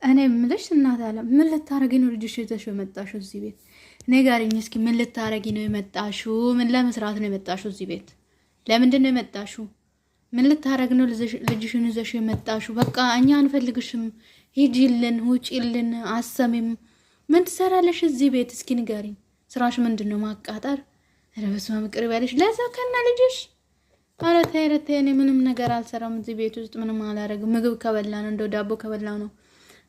እኔ ምልሽ እናት አለ ምን ልታረጊ ነው ልጅሽ ይዘሽ የመጣሽው እዚህ ቤት? ንገሪኝ እስኪ ምን ልታረጊ ነው የመጣሽው? ምን ለመስራት ነው የመጣሽው እዚህ ቤት? ለምንድን ነው የመጣሽው? ምን ልታረግ ነው ልጅሽን ይዘሽ የመጣሽው? በቃ እኛ አንፈልግሽም፣ ሂጂልን፣ ውጪልን፣ አሰሚም። ምን ትሰራለሽ እዚህ ቤት? እስኪ ንገሪኝ። ስራሽ ምንድን ነው? ማቃጠር? ኧረ በስመ አብ ይቅር ይበልሽ። ለዛ ከና ልጅሽ ኧረ ተይ ኧረ ተይ። እኔ ምንም ነገር አልሰራም እዚህ ቤት ውስጥ ምንም አላረግም። ምግብ ከበላ ነው እንደው ዳቦ ከበላ ነው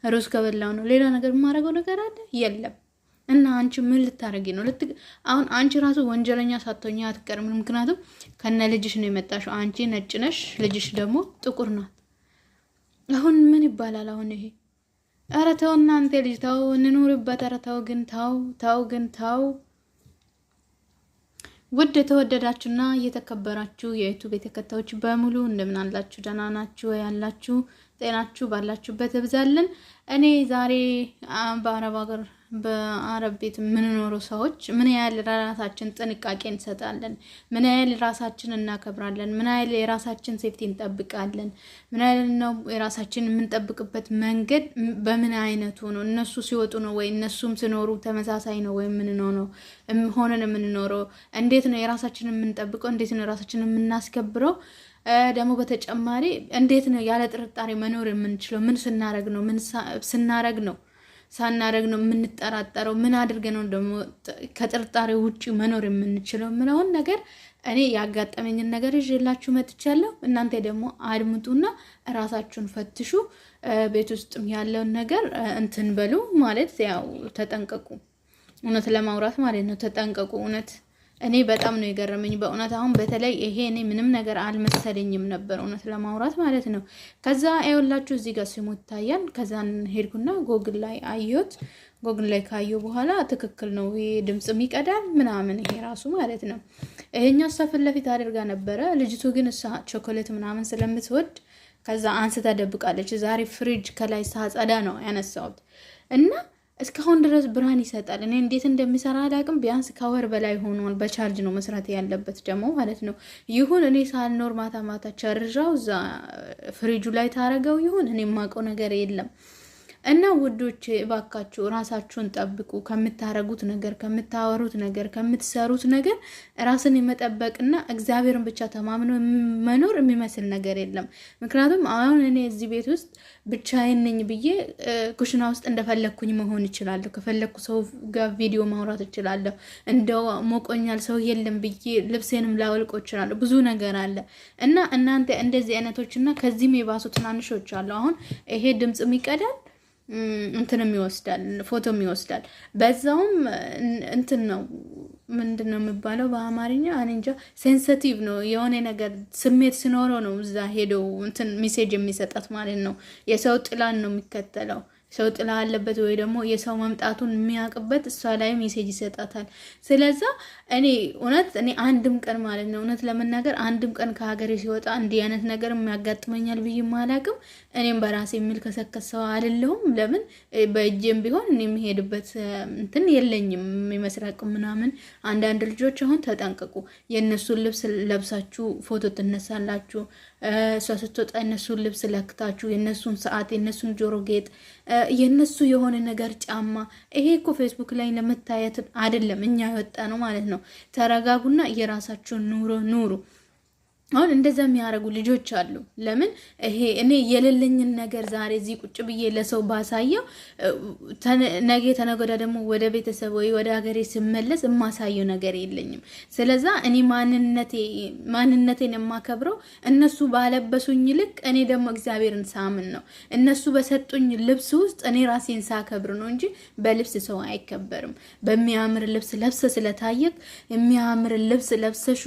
ሩዝ ከበላው ነው። ሌላ ነገር የማደርገው ነገር አለ የለም። እና አንቺ ምን ልታረጊ ነው? አሁን አንቺ ራሱ ወንጀለኛ ሳትሆኚ አትቀርም። ምክንያቱም ከነ ልጅሽ ነው የመጣሽው። አንቺ ነጭ ነሽ፣ ልጅሽ ደግሞ ጥቁር ናት። አሁን ምን ይባላል አሁን ይሄ? ኧረ ተው እናንተ ልጅ ተው፣ እንኑርበት። ኧረ ተው ግን ተው። ውድ የተወደዳችሁና እየተከበራችሁ የዩቲዩብ ተከታዮች በሙሉ እንደምን አላችሁ? ደህና ናችሁ ያላችሁ? ጤናችሁ ባላችሁበት ይብዛልን። እኔ ዛሬ በአረብ ሀገር በአረብ ቤት የምንኖረው ሰዎች ምን ያህል ራሳችን ጥንቃቄ እንሰጣለን፣ ምን ያህል ራሳችን እናከብራለን፣ ምን ያህል የራሳችን ሴፍቲ እንጠብቃለን፣ ምን ያህል ነው የራሳችን የምንጠብቅበት መንገድ በምን አይነቱ ነው? እነሱ ሲወጡ ነው ወይ እነሱም ሲኖሩ ተመሳሳይ ነው ወይ የምንኖረው ሆነን የምንኖረው? እንዴት ነው የራሳችንን የምንጠብቀው? እንዴት ነው የራሳችንን የምናስከብረው? ደግሞ በተጨማሪ እንዴት ነው ያለ ጥርጣሬ መኖር የምንችለው? ምን ስናረግ ነው? ምን ስናረግ ነው ሳናረግ ነው የምንጠራጠረው? ምን አድርገን ነው ደግሞ ከጥርጣሬ ውጪ መኖር የምንችለው? ምንውን ነገር እኔ ያጋጠመኝን ነገር ይዤላችሁ መጥቻለሁ። እናንተ ደግሞ አድምጡና ራሳችሁን ፈትሹ። ቤት ውስጥም ያለውን ነገር እንትን በሉ ማለት ያው ተጠንቀቁ። እውነት ለማውራት ማለት ነው ተጠንቀቁ። እውነት እኔ በጣም ነው የገረመኝ በእውነት። አሁን በተለይ ይሄ እኔ ምንም ነገር አልመሰለኝም ነበር እውነት ለማውራት ማለት ነው። ከዛ አይወላችሁ እዚህ ጋር ስሙ ይታያል። ከዛን ሄድኩና ጎግል ላይ አየሁት። ጎግል ላይ ካየሁ በኋላ ትክክል ነው ይሄ ድምጽም ይቀዳል ምናምን ይሄ ራሱ ማለት ነው። ይሄኛው ፊት ለፊት አድርጋ ነበረ። ልጅቱ ግን እሷ ቾኮሌት ምናምን ስለምትወድ ከዛ አንስታ ደብቃለች። ዛሬ ፍሪጅ ከላይ ሳጸዳ ነው ያነሳሁት እና እስካሁን ድረስ ብርሃን ይሰጣል። እኔ እንዴት እንደሚሰራ አላውቅም። ቢያንስ ከወር በላይ ሆኗል። በቻርጅ ነው መስራት ያለበት ደግሞ ማለት ነው። ይሁን እኔ ሳልኖር ማታ ቸርዣው እዛ ፍሪጁ ላይ ታረገው ይሁን እኔ የማውቀው ነገር የለም። እና ውዶች እባካችሁ ራሳችሁን ጠብቁ። ከምታረጉት ነገር፣ ከምታወሩት ነገር፣ ከምትሰሩት ነገር ራስን የመጠበቅና እግዚአብሔርን ብቻ ተማምኖ መኖር የሚመስል ነገር የለም። ምክንያቱም አሁን እኔ እዚህ ቤት ውስጥ ብቻዬን ነኝ ብዬ ኩሽና ውስጥ እንደፈለኩኝ መሆን እችላለሁ። ከፈለኩ ሰው ጋር ቪዲዮ ማውራት እችላለሁ። እንደው ሞቆኛል ሰው የለም ብዬ ልብሴንም ላወልቆ እችላለሁ። ብዙ ነገር አለ እና እናንተ እንደዚህ አይነቶችና ከዚህም የባሱ ትናንሾች አሉ። አሁን ይሄ ድምጽም ይቀዳል እንትንም ይወስዳል፣ ፎቶም ይወስዳል። በዛውም እንትን ነው ምንድነው የሚባለው በአማርኛ እኔ እንጃ፣ ሴንሲቲቭ ነው የሆነ ነገር ስሜት ሲኖረው ነው እዛ ሄዶ እንትን ሜሴጅ የሚሰጣት ማለት ነው። የሰው ጥላን ነው የሚከተለው። ሰው ጥላ አለበት ወይ ደግሞ የሰው መምጣቱን የሚያውቅበት እሷ ላይ ሜሴጅ ይሰጣታል። ስለዛ እኔ አንድም ቀን ማለት ነው እውነት ለመናገር አንድም ቀን ከሀገሬ ሲወጣ እንዲህ አይነት ነገር የሚያጋጥመኛል ብዬ ማላቅም። እኔም በራሴ የሚል ከሰከሰው አይደለሁም። ለምን በእጄም ቢሆን እኔ የሚሄድበት እንትን የለኝም የሚመስረቅ ምናምን። አንዳንድ ልጆች አሁን ተጠንቀቁ። የእነሱን ልብስ ለብሳችሁ ፎቶ ትነሳላችሁ። እሷ ስትወጣ የእነሱን ልብስ ለክታችሁ የእነሱን ሰዓት፣ የእነሱን ጆሮ ጌጥ፣ የነሱ የሆነ ነገር ጫማ። ይሄ እኮ ፌስቡክ ላይ ለመታየት አይደለም እኛ ያወጣ ነው ማለት ነው። ተረጋጉና የራሳችሁን ኑሩ። አሁን እንደዛ የሚያደርጉ ልጆች አሉ። ለምን ይሄ እኔ የሌለኝን ነገር ዛሬ እዚህ ቁጭ ብዬ ለሰው ባሳየው ነገ ተነገወዲያ ደግሞ ወደ ቤተሰብ ወይ ወደ ሀገሬ ስመለስ የማሳየው ነገር የለኝም። ስለዛ እኔ ማንነቴን የማከብረው እነሱ ባለበሱኝ ልክ እኔ ደግሞ እግዚአብሔርን ሳምን ነው። እነሱ በሰጡኝ ልብስ ውስጥ እኔ ራሴን ሳከብር ነው እንጂ በልብስ ሰው አይከበርም። በሚያምር ልብስ ለብሰ ስለታየክ የሚያምር ልብስ ለብሰሹ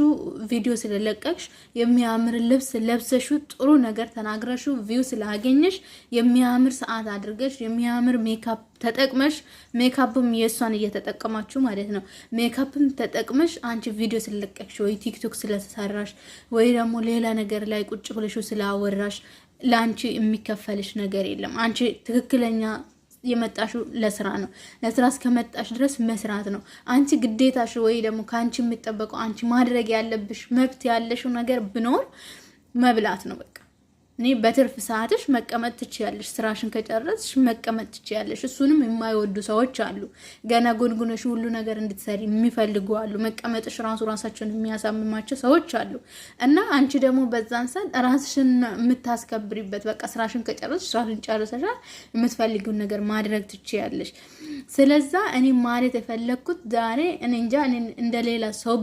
ቪዲዮ ስለለቀቅሽ የሚያምር ልብስ ለብሰሹ ጥሩ ነገር ተናግረሹ ቪው ስላገኘሽ የሚያምር ሰዓት አድርገሽ የሚያምር ሜካፕ ተጠቅመሽ ሜካፕም የሷን እየተጠቀማችሁ ማለት ነው። ሜካፕም ተጠቅመሽ አንቺ ቪዲዮ ስለለቀቅሽ ወይ ቲክቶክ ስለተሰራሽ ወይ ደግሞ ሌላ ነገር ላይ ቁጭ ብለሽ ስላወራሽ ላንቺ የሚከፈልሽ ነገር የለም። አንቺ ትክክለኛ የመጣሽው ለስራ ነው። ለስራ እስከመጣሽ ድረስ መስራት ነው። አንቺ ግዴታሽ ወይ ደግሞ ካንቺ የሚጠበቀው አንቺ ማድረግ ያለብሽ መብት ያለሽው ነገር ብኖር መብላት ነው በቃ። እኔ በትርፍ ሰዓትሽ መቀመጥ ትችያለሽ፣ ስራሽን ከጨረስሽ መቀመጥ ትችያለሽ። እሱንም የማይወዱ ሰዎች አሉ። ገና ጎንጉነሽ ሁሉ ነገር እንድትሰሪ የሚፈልጉ አሉ። መቀመጥሽ ራሳቸውን የሚያሳምማቸው ሰዎች አሉ። እና አንቺ ደግሞ በዛን ሰዓት ራስሽን የምታስከብሪበት በቃ ስራሽን ከጨረስሽ ስራሽን ጨርሰሻል፣ የምትፈልጊውን ነገር ማድረግ ትችያለሽ። ስለዛ እኔ ማለት የፈለግኩት ዛሬ እኔ እንጃ እንደሌላ ሰው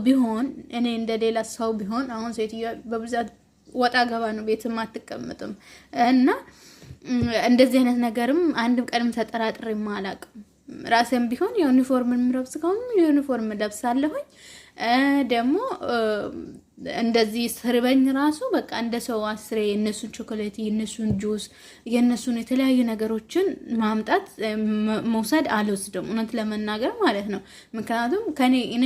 ቢሆን አሁን ሴትዮ በብዛት ወጣ ገባ ነው፣ ቤትም አትቀምጥም። እና እንደዚህ አይነት ነገርም አንድም ቀንም ተጠራጥሬም አላውቅም። ራሴም ቢሆን ዩኒፎርም ምለብስ ከሆነ ዩኒፎርም ለብሳለሁኝ። ደግሞ እንደዚህ ስርበኝ ራሱ በቃ እንደ ሰው አስሬ የነሱን ቾኮሌት፣ የነሱን ጁስ፣ የነሱን የተለያዩ ነገሮችን ማምጣት መውሰድ አልወስድም፣ እውነት ለመናገር ማለት ነው። ምክንያቱም ከኔ እኔ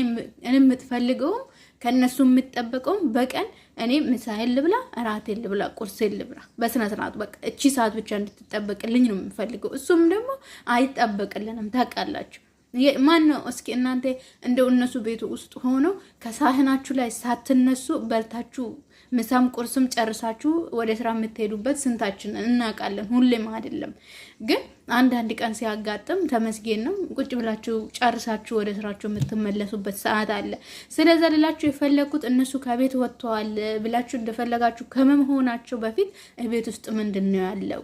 የምትፈልገውም ከነሱ የምትጠብቀውም በቀን እኔ ምሳዬን ልብላ፣ እራቴን ልብላ፣ ቁርሴን ልብላ በስነ ስርዓት በቃ እቺ ሰዓት ብቻ እንድትጠበቅልኝ ነው የምፈልገው። እሱም ደግሞ አይጠበቅልንም ታውቃላችሁ። ማን ነው እስኪ እናንተ እንደው እነሱ ቤቱ ውስጥ ሆኖ ከሳህናችሁ ላይ ሳትነሱ በልታችሁ ምሳም ቁርስም ጨርሳችሁ ወደ ስራ የምትሄዱበት ስንታችንን እናውቃለን። ሁሌም አይደለም ግን አንዳንድ ቀን ሲያጋጥም ተመስገን ነው። ቁጭ ብላችሁ ጨርሳችሁ ወደ ስራችሁ የምትመለሱበት ሰዓት አለ። ስለዛ ልላችሁ የፈለኩት እነሱ ከቤት ወጥተዋል ብላችሁ እንደፈለጋችሁ ከመሆናቸው በፊት ቤት ውስጥ ምንድነው ያለው?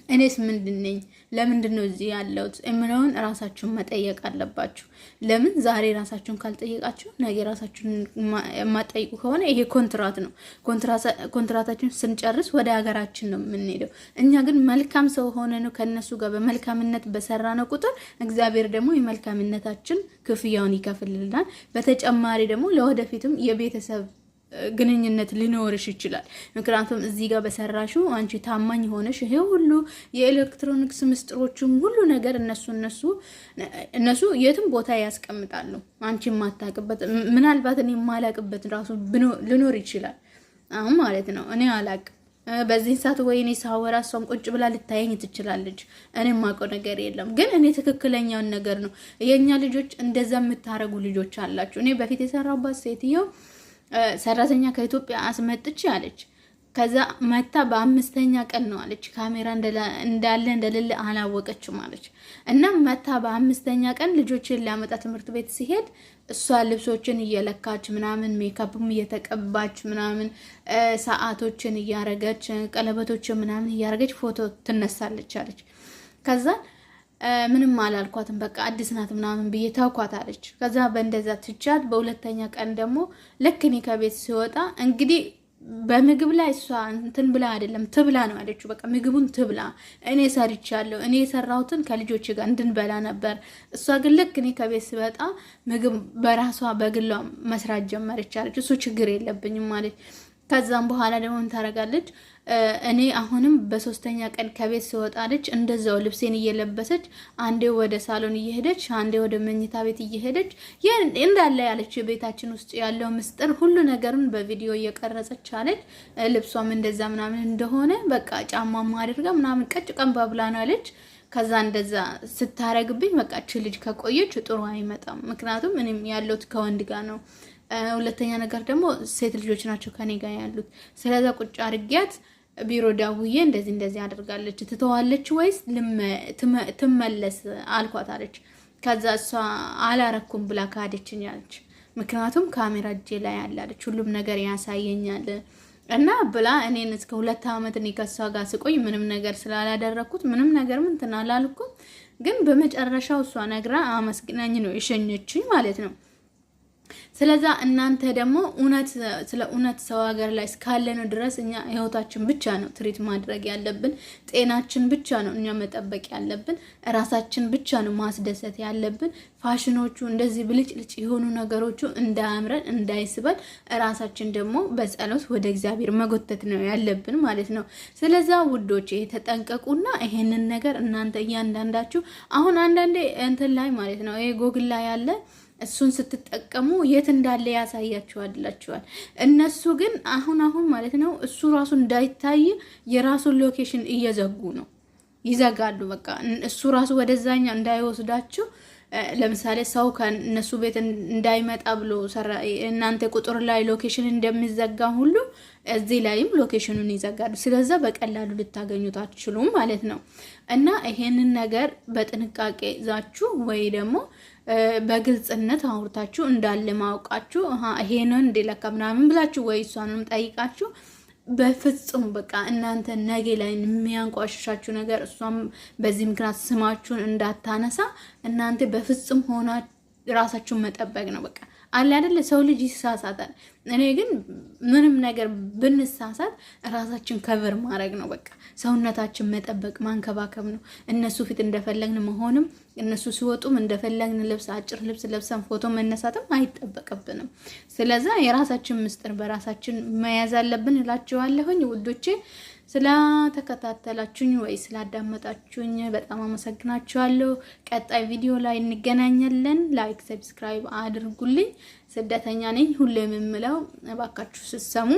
እኔስ ምንድነኝ? ለምንድን ነው እዚህ ያለሁት? እምነውን ራሳችሁን መጠየቅ አለባችሁ። ለምን ዛሬ ራሳችሁን ካልጠየቃችሁ ነገ ራሳችሁን የማጠይቁ ከሆነ ይሄ ኮንትራት ነው። ኮንትራታችን ስንጨርስ ወደ ሀገራችን ነው የምንሄደው። እኛ ግን መልካም ሰው ሆነ ነው ከነሱ ጋር በመልካምነት በሰራ ነው ቁጥር እግዚአብሔር ደግሞ የመልካምነታችን ክፍያውን ይከፍልልናል። በተጨማሪ ደግሞ ለወደፊትም የቤተሰብ ግንኙነት ሊኖርሽ ይችላል። ምክንያቱም እዚህ ጋር በሰራሹ አንቺ ታማኝ ሆነሽ ይሄ ሁሉ የኤሌክትሮኒክስ ምስጥሮችም ሁሉ ነገር እነሱ የትም ቦታ ያስቀምጣሉ። አንቺ የማታውቅበት ምናልባት እኔ የማላውቅበት ራሱ ሊኖር ይችላል። አሁን ማለት ነው እኔ አላውቅም። በዚህ ሰዓት ወይ እኔ ሳወራ እሷም ቁጭ ብላ ልታየኝ ትችላለች። እኔ የማውቀው ነገር የለም። ግን እኔ ትክክለኛውን ነገር ነው። የኛ ልጆች እንደዛ የምታረጉ ልጆች አላችሁ። እኔ በፊት የሰራሁባት ሴትዮ ሰራተኛ ከኢትዮጵያ አስመጥቼ አለች። ከዛ መታ በአምስተኛ ቀን ነው አለች ካሜራ እንዳለ እንደሌለ አላወቀችም አለች። እና መታ በአምስተኛ ቀን ልጆችን ሊያመጣ ትምህርት ቤት ሲሄድ እሷ ልብሶችን እየለካች ምናምን ሜካፕም እየተቀባች ምናምን ሰዓቶችን እያረገች ቀለበቶችን ምናምን እያረገች ፎቶ ትነሳለች አለች። ከዛ ምንም አላልኳትም በቃ አዲስ ናት ምናምን ብዬ ታውኳት አለች። ከዛ በእንደዛ ትቻት በሁለተኛ ቀን ደግሞ ልክ እኔ ከቤት ሲወጣ እንግዲህ በምግብ ላይ እሷ እንትን ብላ አይደለም ትብላ ነው አለችው። በቃ ምግቡን ትብላ፣ እኔ ሰርቻለሁ፣ እኔ የሰራሁትን ከልጆች ጋር እንድንበላ ነበር። እሷ ግን ልክ እኔ ከቤት ስወጣ ምግብ በራሷ በግሏ መስራት ጀመረች አለች። እሱ ችግር የለብኝም ማለት ከዛም በኋላ ደግሞ ምን ታረጋለች? እኔ አሁንም በሶስተኛ ቀን ከቤት ስወጣለች እንደዛው ልብሴን እየለበሰች አንዴ ወደ ሳሎን እየሄደች አንዴ ወደ መኝታ ቤት እየሄደች እንዳለ ያለች ቤታችን ውስጥ ያለው ምስጥር ሁሉ ነገርን በቪዲዮ እየቀረጸች አለች። ልብሷም እንደዛ ምናምን እንደሆነ በቃ ጫማማ አድርጋ ምናምን ቀጭ ቀን ባብላ ነው አለች። ከዛ እንደዛ ስታረግብኝ በቃ እቺ ልጅ ከቆየች ጥሩ አይመጣም። ምክንያቱም እኔም ያለሁት ከወንድ ጋር ነው። ሁለተኛ ነገር ደግሞ ሴት ልጆች ናቸው ከኔ ጋር ያሉት። ስለዛ ቁጭ አድርጊያት ቢሮ ዳውዬ እንደዚህ አድርጋለች ትተዋለች ወይስ ትመለስ አልኳት አለች። ከዛ እሷ አላረኩም ብላ ካደችኝ አለች። ምክንያቱም ካሜራ እጄ ላይ አላለች ሁሉም ነገር ያሳየኛል እና ብላ እኔን እስከ 2 አመት እኔ ከሷ ጋር ስቆይ ምንም ነገር ስላላደረኩት ምንም ነገር ምን ተናላልኩም። ግን በመጨረሻው እሷ ነግራ አመስግናኝ ነው የሸኘችኝ ማለት ነው። ስለዛ እናንተ ደግሞ ስለ እውነት ሰው ሀገር ላይ እስካለን ድረስ እኛ ህይወታችን ብቻ ነው ትሪት ማድረግ ያለብን። ጤናችን ብቻ ነው እኛ መጠበቅ ያለብን። ራሳችን ብቻ ነው ማስደሰት ያለብን። ፋሽኖቹ እንደዚህ ብልጭልጭ የሆኑ ነገሮቹ እንዳያምረን እንዳይስበን ራሳችን ደግሞ በጸሎት ወደ እግዚአብሔር መጎተት ነው ያለብን ማለት ነው። ስለዛ ውዶች ተጠንቀቁና ይሄንን ነገር እናንተ እያንዳንዳችሁ አሁን አንዳንዴ እንትን ላይ ማለት ነው ይሄ ጎግል ላይ ያለ እሱን ስትጠቀሙ የት እንዳለ ያሳያችኋል። እነሱ ግን አሁን ማለት ነው እሱ ራሱ እንዳይታይ የራሱን ሎኬሽን እየዘጉ ነው ይዘጋሉ። በቃ እሱ ራሱ ወደዛኛ እንዳይወስዳችሁ ለምሳሌ ሰው ከነሱ ቤት እንዳይመጣ ብሎ እናንተ ቁጥር ላይ ሎኬሽን እንደሚዘጋ ሁሉ እዚህ ላይም ሎኬሽኑን ይዘጋሉ። ስለዚህ በቀላሉ ልታገኙት አትችሉም ማለት ነው። እና ይሄንን ነገር በጥንቃቄ ይዛችሁ ወይ ደግሞ በግልጽነት አውርታችሁ እንዳለ ማውቃችሁ ይሄንን እንደለካ ምናምን ብላችሁ ወይ እሷንም ጠይቃችሁ በፍጹም በቃ እናንተ ነገ ላይ የሚያንቋሽሻችሁ ነገር እሷም በዚህ ምክንያት ስማችሁን እንዳታነሳ እናንተ በፍጹም ሆና ራሳችሁን መጠበቅ ነው። በቃ አለ አይደል ሰው ልጅ ይሳሳታል። እኔ ግን ምንም ነገር ብንሳሳት ራሳችን ከቨር ማድረግ ነው። በቃ ሰውነታችን መጠበቅ ማንከባከብ ነው። እነሱ ፊት እንደፈለግን መሆንም እነሱ ሲወጡም እንደፈለግን ልብስ አጭር ልብስ ለብሰን ፎቶ መነሳትም አይጠበቅብንም። ስለዚህ የራሳችን ምስጢር በራሳችን መያዝ አለብን እላችኋለሁኝ ውዶቼ። ስለተከታተላችሁኝ ወይ ስላዳመጣችሁኝ በጣም አመሰግናችኋለሁ። ቀጣይ ቪዲዮ ላይ እንገናኛለን። ላይክ ሰብስክራይብ አድርጉልኝ። ስደተኛ ነኝ ሁሌም የምለው እባካችሁ ስትሰሙ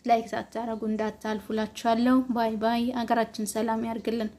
ላይክ ሳታረጉ እንዳታልፉላችኋለሁ። ባይ ባይ። አገራችን ሰላም ያርግልን።